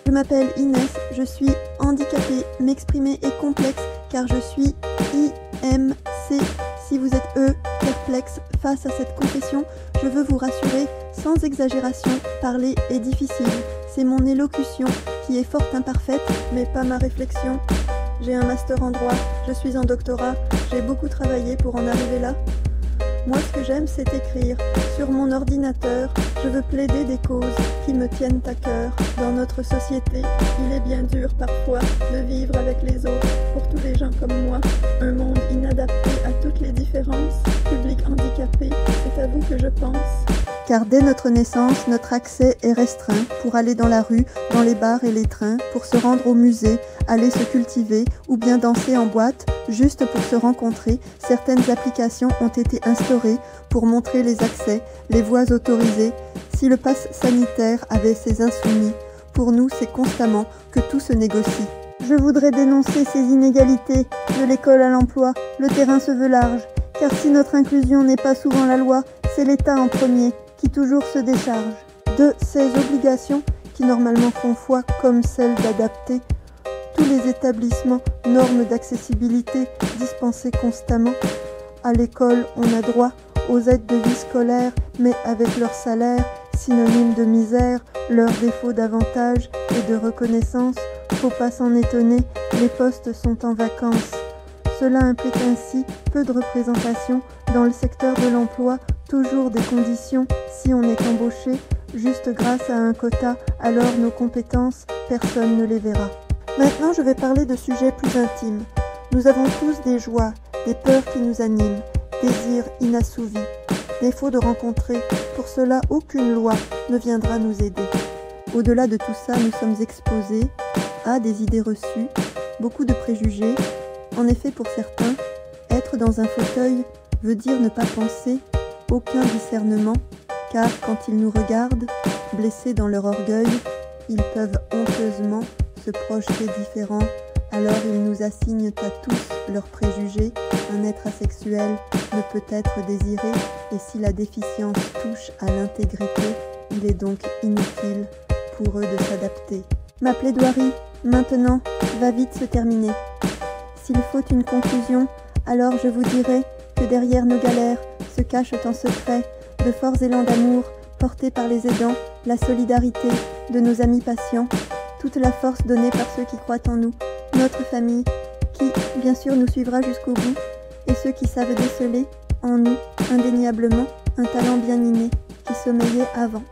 Je m'appelle Inès, je suis handicapée, m'exprimer est complexe car je suis IMC. Si vous êtes perplexe face à cette confession, je veux vous rassurer, sans exagération, parler est difficile. C'est mon élocution qui est fort imparfaite, mais pas ma réflexion. J'ai un master en droit, je suis en doctorat, j'ai beaucoup travaillé pour en arriver là. Moi, ce que j'aime, c'est écrire. Sur mon ordinateur, je veux plaider des causes qui me tiennent à cœur. Dans notre société, il est bien dur parfois de vivre avec les autres. Pour tous les gens comme moi, un monde inadapté à toutes les différences. Public handicapé, c'est à vous que je pense. Car dès notre naissance, notre accès est restreint pour aller dans la rue, dans les bars et les trains, pour se rendre au musée, aller se cultiver ou bien danser en boîte, juste pour se rencontrer. Certaines applications ont été instaurées pour montrer les accès, les voies autorisées. Si le pass sanitaire avait ses insoumis, pour nous c'est constamment que tout se négocie. Je voudrais dénoncer ces inégalités, de l'école à l'emploi, le terrain se veut large, car si notre inclusion n'est pas souvent la loi, c'est l'État en premier qui toujours se décharge de ces obligations qui normalement font foi comme celle d'adapter tous les établissements, normes d'accessibilité dispensées constamment. À l'école, on a droit aux aides de vie scolaire, mais avec leur salaire, synonyme de misère, leur défaut d'avantages et de reconnaissance, faut pas s'en étonner, les postes sont en vacances. Cela implique ainsi peu de représentation dans le secteur de l'emploi, toujours des conditions si on est embauché, juste grâce à un quota, alors nos compétences, personne ne les verra. Maintenant, je vais parler de sujets plus intimes. Nous avons tous des joies, des peurs qui nous animent, désirs inassouvis, défaut de rencontrer. Pour cela, aucune loi ne viendra nous aider. Au-delà de tout ça, nous sommes exposés à des idées reçues, beaucoup de préjugés. En effet, pour certains, être dans un fauteuil veut dire ne pas penser, aucun discernement, car quand ils nous regardent, blessés dans leur orgueil, ils peuvent honteusement se projeter différents, alors ils nous assignent à tous leurs préjugés. Un être asexuel ne peut être désiré, et si la déficience touche à l'intégrité, il est donc inutile pour eux de s'adapter. Ma plaidoirie, maintenant, va vite se terminer. S'il faut une conclusion, alors je vous dirai que derrière nos galères se cachent en secret de forts élans d'amour portés par les aidants, la solidarité de nos amis patients, toute la force donnée par ceux qui croient en nous, notre famille, qui bien sûr nous suivra jusqu'au bout, et ceux qui savent déceler en nous indéniablement un talent bien inné qui sommeillait avant.